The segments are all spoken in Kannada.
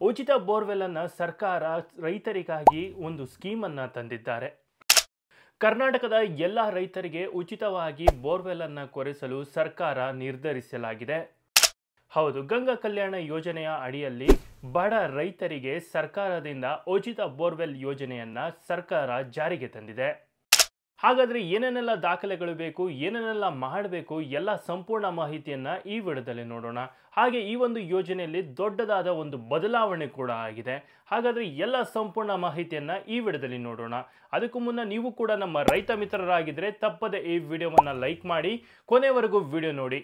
ಉಚಿತ ಬೋರ್ವೆಲ್ ಅನ್ನು ಸರ್ಕಾರ ರೈತರಿಗಾಗಿ ಒಂದು ಸ್ಕೀಮ್ ಅನ್ನು ತಂದಿದ್ದಾರೆ. ಕರ್ನಾಟಕದ ಎಲ್ಲ ರೈತರಿಗೆ ಉಚಿತವಾಗಿ ಬೋರ್ವೆಲ್ ಅನ್ನು ಕೊರೆಸಲು ಸರ್ಕಾರ ನಿರ್ಧರಿಸಲಾಗಿದೆ. ಹೌದು, ಗಂಗಾ ಕಲ್ಯಾಣ ಯೋಜನೆಯ ಅಡಿಯಲ್ಲಿ ಬಡ ರೈತರಿಗೆ ಸರ್ಕಾರದಿಂದ ಉಚಿತ ಬೋರ್ವೆಲ್ ಯೋಜನೆಯನ್ನ ಸರ್ಕಾರ ಜಾರಿಗೆ ತಂದಿದೆ. ಹಾಗಾದ್ರೆ ಏನೇನೆಲ್ಲ ದಾಖಲೆಗಳು ಬೇಕು, ಏನೇನೆಲ್ಲ ಮಾಡಬೇಕು, ಎಲ್ಲ ಸಂಪೂರ್ಣ ಮಾಹಿತಿಯನ್ನ ಈ ವಿಡಿಯೋದಲ್ಲಿ ನೋಡೋಣ. ಹಾಗೆ ಈ ಒಂದು ಯೋಜನೆಯಲ್ಲಿ ದೊಡ್ಡದಾದ ಒಂದು ಬದಲಾವಣೆ ಕೂಡ ಆಗಿದೆ. ಹಾಗಾದ್ರೆ ಎಲ್ಲ ಸಂಪೂರ್ಣ ಮಾಹಿತಿಯನ್ನ ಈ ವಿಡಿಯೋದಲ್ಲಿ ನೋಡೋಣ. ಅದಕ್ಕೂ ಮುನ್ನ ನೀವು ಕೂಡ ನಮ್ಮ ರೈತ ಮಿತ್ರರಾಗಿದ್ರೆ ತಪ್ಪದೆ ಈ ವಿಡಿಯೋವನ್ನ ಲೈಕ್ ಮಾಡಿ ಕೊನೆವರೆಗೂ ವಿಡಿಯೋ ನೋಡಿ.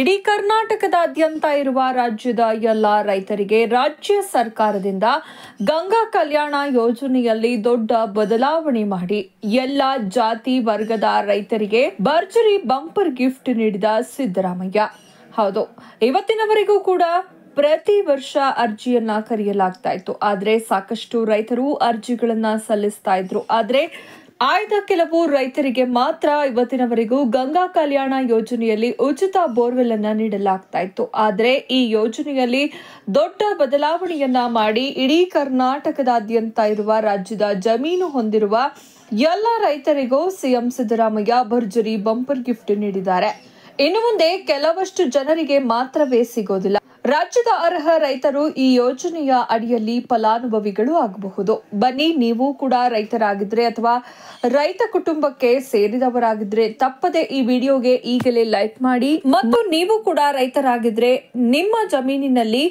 ಇಡೀ ಕರ್ನಾಟಕದಾದ್ಯಂತ ಇರುವ ರಾಜ್ಯದ ಎಲ್ಲ ರೈತರಿಗೆ ರಾಜ್ಯ ಸರ್ಕಾರದಿಂದ ಗಂಗಾ ಕಲ್ಯಾಣ ಯೋಜನೆಯಲ್ಲಿ ದೊಡ್ಡ ಬದಲಾವಣೆ ಮಾಡಿ ಎಲ್ಲ ಜಾತಿ ವರ್ಗದ ರೈತರಿಗೆ ಭರ್ಜರಿ ಬಂಪರ್ ಗಿಫ್ಟ್ ನೀಡಿದ ಸಿದ್ದರಾಮಯ್ಯ. ಹೌದು, ಇವತ್ತಿನವರೆಗೂ ಕೂಡ ಪ್ರತಿ ವರ್ಷ ಅರ್ಜಿಯನ್ನ ಕರೆಯಲಾಗ್ತಾ ಇತ್ತು. ಆದ್ರೆ ಸಾಕಷ್ಟು ರೈತರು ಅರ್ಜಿಗಳನ್ನ ಸಲ್ಲಿಸ್ತಾ ಇದ್ರು. ಆದ್ರೆ ಆಯ್ದ ಕೆಲವು ರೈತರಿಗೆ ಮಾತ್ರ ಇವತ್ತಿನವರೆಗೂ ಗಂಗಾ ಕಲ್ಯಾಣ ಯೋಜನೆಯಲ್ಲಿ ಉಚಿತ ಬೋರ್ವೆಲ್ ಅನ್ನ ನೀಡಲಾಗ್ತಾ ಇತ್ತು. ಆದ್ರೆ ಈ ಯೋಜನೆಯಲ್ಲಿ ದೊಡ್ಡ ಬದಲಾವಣೆಯನ್ನ ಮಾಡಿ ಇಡೀ ಕರ್ನಾಟಕದಾದ್ಯಂತ ಇರುವ ರಾಜ್ಯದ ಜಮೀನು ಹೊಂದಿರುವ ಎಲ್ಲ ರೈತರಿಗೂ ಸಿಎಂ ಸಿದ್ದರಾಮಯ್ಯ ಭರ್ಜರಿ ಬಂಪರ್ ಗಿಫ್ಟ್ ನೀಡಿದ್ದಾರೆ. ಇನ್ನು ಮುಂದೆ ಕೆಲವಷ್ಟು ಜನರಿಗೆ ಮಾತ್ರವೇ ಸಿಗೋದಿಲ್ಲ. ರಾಜ್ಯದ ಅರ್ಹ ರೈತರು ಈ ಯೋಜನೆಯ ಅಡಿಯಲ್ಲಿ ಫಲಾನುಭವಿಗಳು ಆಗಬಹುದು. ಬನ್ನಿ, ನೀವು ಕೂಡ ರೈತರಾಗಿದ್ರೆ ಅಥವಾ ರೈತ ಕುಟುಂಬಕ್ಕೆ ಸೇರಿದವರಾಗಿದ್ರೆ ತಪ್ಪದೆ ಈ ವಿಡಿಯೋಗೆ ಈಗಲೇ ಲೈಕ್ ಮಾಡಿ. ಮತ್ತು ನೀವು ಕೂಡ ರೈತರಾಗಿದ್ರೆ ನಿಮ್ಮ ಜಮೀನಿನಲ್ಲಿ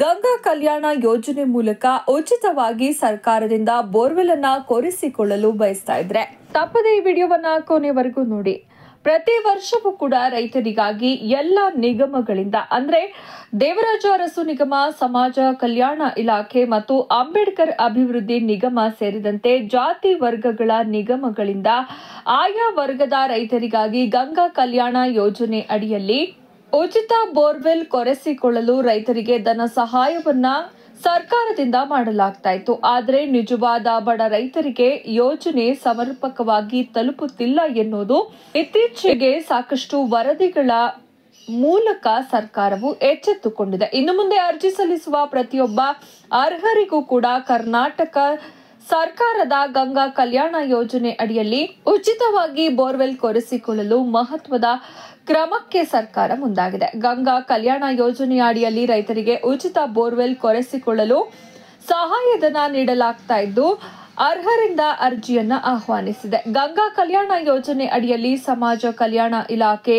ಗಂಗಾ ಕಲ್ಯಾಣ ಯೋಜನೆ ಮೂಲಕ ಉಚಿತವಾಗಿ ಸರ್ಕಾರದಿಂದ ಬೋರ್ವೆಲ್ ಅನ್ನ ಕೊರೆಸಿಕೊಳ್ಳಲು ಬಯಸ್ತಾ ಇದ್ರೆ ತಪ್ಪದೆ ಈ ವಿಡಿಯೋವನ್ನ ಕೊನೆವರೆಗೂ ನೋಡಿ. ಪ್ರತಿ ವರ್ಷವೂ ಕೂಡ ರೈತರಿಗಾಗಿ ಎಲ್ಲ ನಿಗಮಗಳಿಂದ ಅಂದ್ರೆ ದೇವರಾಜ ಅರಸು ನಿಗಮ, ಸಮಾಜ ಕಲ್ಯಾಣ ಇಲಾಖೆ ಮತ್ತು ಅಂಬೇಡ್ಕರ್ ಅಭಿವೃದ್ಧಿ ನಿಗಮ ಸೇರಿದಂತೆ ಜಾತಿ ವರ್ಗಗಳ ನಿಗಮಗಳಿಂದ ಆಯಾ ವರ್ಗದ ರೈತರಿಗಾಗಿ ಗಂಗಾ ಕಲ್ಯಾಣ ಯೋಜನೆ ಅಡಿಯಲ್ಲಿ ಉಚಿತ ಬೋರ್ವೆಲ್ ಕೊರೆಸಿಕೊಳ್ಳಲು ರೈತರಿಗೆ ಧನ ಸಹಾಯವನ್ನ ಸರ್ಕಾರದಿಂದ ಮಾಡಲಾಗ್ತಾ ಇತ್ತು. ಆದ್ರೆ ನಿಜವಾದ ಬಡ ರೈತರಿಗೆ ಯೋಜನೆ ಸಮರ್ಪಕವಾಗಿ ತಲುಪುತ್ತಿಲ್ಲ ಎನ್ನುವುದು ಇತ್ತೀಚೆಗೆ ಸಾಕಷ್ಟು ವರದಿಗಳ ಮೂಲಕ ಸರ್ಕಾರವು ಎಚ್ಚೆತ್ತುಕೊಂಡಿದೆ. ಇನ್ನು ಮುಂದೆ ಅರ್ಜಿ ಸಲ್ಲಿಸುವ ಪ್ರತಿಯೊಬ್ಬ ಅರ್ಹರಿಗೂ ಕೂಡ ಕರ್ನಾಟಕ ಸರ್ಕಾರದ ಗಂಗಾ ಕಲ್ಯಾಣ ಯೋಜನೆ ಅಡಿಯಲ್ಲಿ ಉಚಿತವಾಗಿ ಬೋರ್ವೆಲ್ ಕೊರೆಸಿಕೊಳ್ಳಲು ಮಹತ್ವದ ಕ್ರಮಕ್ಕೆ ಸರ್ಕಾರ ಮುಂದಾಗಿದೆ. ಗಂಗಾ ಕಲ್ಯಾಣ ಯೋಜನೆಯ ಅಡಿಯಲ್ಲಿ ರೈತರಿಗೆ ಉಚಿತ ಬೋರ್ವೆಲ್ ಕೊರೆಸಿಕೊಳ್ಳಲು ಸಹಾಯಧನ ನೀಡಲಾಗ್ತಾ ಇದ್ದು ಅರ್ಹರಿಂದ ಅರ್ಜಿಯನ್ನ ಆಹ್ವಾನಿಸಿದೆ. ಗಂಗಾ ಕಲ್ಯಾಣ ಯೋಜನೆ ಅಡಿಯಲ್ಲಿ ಸಮಾಜ ಕಲ್ಯಾಣ ಇಲಾಖೆ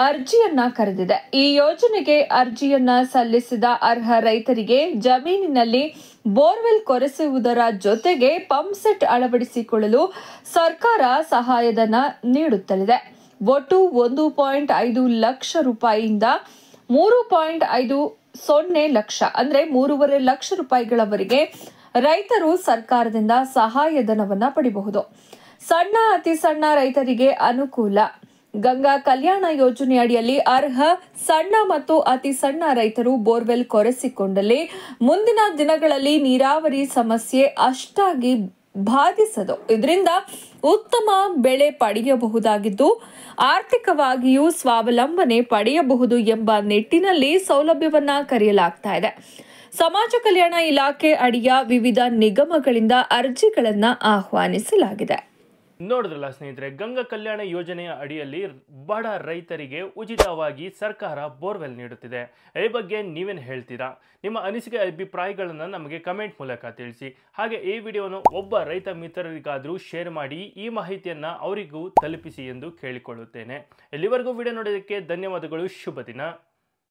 ಅರ್ಜಿಯನ್ನ ಕರೆದಿದೆ. ಈ ಯೋಜನೆಗೆ ಅರ್ಜಿಯನ್ನ ಸಲ್ಲಿಸಿದ ಅರ್ಹ ರೈತರಿಗೆ ಜಮೀನಿನಲ್ಲಿ ಬೋರ್ವೆಲ್ ಕೊರೆಸುವುದರ ಜೊತೆಗೆ ಪಂಪ್ ಸೆಟ್ ಅಳವಡಿಸಿಕೊಳ್ಳಲು ಸರ್ಕಾರ ಸಹಾಯಧನ ನೀಡುತ್ತಲಿದೆ. ಒಟ್ಟು 1.5 ಲಕ್ಷ ರೂಪಾಯಿಯಿಂದ 3.50 ಲಕ್ಷ ಅಂದ್ರೆ 3.5 ಲಕ್ಷ ರೂಪಾಯಿಗಳವರೆಗೆ ರೈತರು ಸರ್ಕಾರದಿಂದ ಸಹಾಯಧನವನ್ನ ಪಡೆಯಬಹುದು. ಸಣ್ಣ ಅತಿ ಸಣ್ಣ ರೈತರಿಗೆ ಅನುಕೂಲ. ಗಂಗಾ ಕಲ್ಯಾಣ ಯೋಜನೆ ಅಡಿಯಲ್ಲಿ ಅರ್ಹ ಸಣ್ಣ ಮತ್ತು ಅತಿ ಸಣ್ಣ ರೈತರು ಬೋರ್ವೆಲ್ ಕೊರೆಸಿಕೊಂಡಲ್ಲಿ ಮುಂದಿನ ದಿನಗಳಲ್ಲಿ ನೀರಾವರಿ ಸಮಸ್ಯೆ ಅಷ್ಟಾಗಿ ಬಾಧಿಸದು. ಇದರಿಂದ ಉತ್ತಮ ಬೆಳೆ ಪಡೆಯಬಹುದಾಗಿದ್ದು ಆರ್ಥಿಕವಾಗಿಯೂ ಸ್ವಾವಲಂಬನೆ ಪಡೆಯಬಹುದು ಎಂಬ ನಿಟ್ಟಿನಲ್ಲಿ ಸೌಲಭ್ಯವನ್ನ ಕರೆಯಲಾಗ್ತಾ ಇದೆ. ಸಮಾಜ ಕಲ್ಯಾಣ ಇಲಾಖೆ ಅಡಿಯ ವಿವಿಧ ನಿಗಮಗಳಿಂದ ಅರ್ಜಿಗಳನ್ನ ಆಹ್ವಾನಿಸಲಾಗಿದೆ. ನೋಡಿದ್ರಲ್ಲ ಸ್ನೇಹಿತರೆ, ಗಂಗಾ ಕಲ್ಯಾಣ ಯೋಜನೆಯ ಅಡಿಯಲ್ಲಿ ಬಡ ರೈತರಿಗೆ ಉಚಿತವಾಗಿ ಸರ್ಕಾರ ಬೋರ್ವೆಲ್ ನೀಡುತ್ತಿದೆ. ಈ ಬಗ್ಗೆ ನೀವೇನು ಹೇಳ್ತೀರಾ? ನಿಮ್ಮ ಅನಿಸಿಕೆ ಅಭಿಪ್ರಾಯಗಳನ್ನು ನಮಗೆ ಕಮೆಂಟ್ ಮೂಲಕ ತಿಳಿಸಿ. ಹಾಗೆ ಈ ವಿಡಿಯೋವನ್ನು ಒಬ್ಬ ರೈತ ಮಿತ್ರರಿಗಾದರೂ ಶೇರ್ ಮಾಡಿ, ಈ ಮಾಹಿತಿಯನ್ನು ಅವರಿಗೂ ತಲುಪಿಸಿ ಎಂದು ಕೇಳಿಕೊಳ್ಳುತ್ತೇನೆ. ಇಲ್ಲಿವರೆಗೂ ವಿಡಿಯೋ ನೋಡೋದಕ್ಕೆ ಧನ್ಯವಾದಗಳು. ಶುಭ ದಿನ.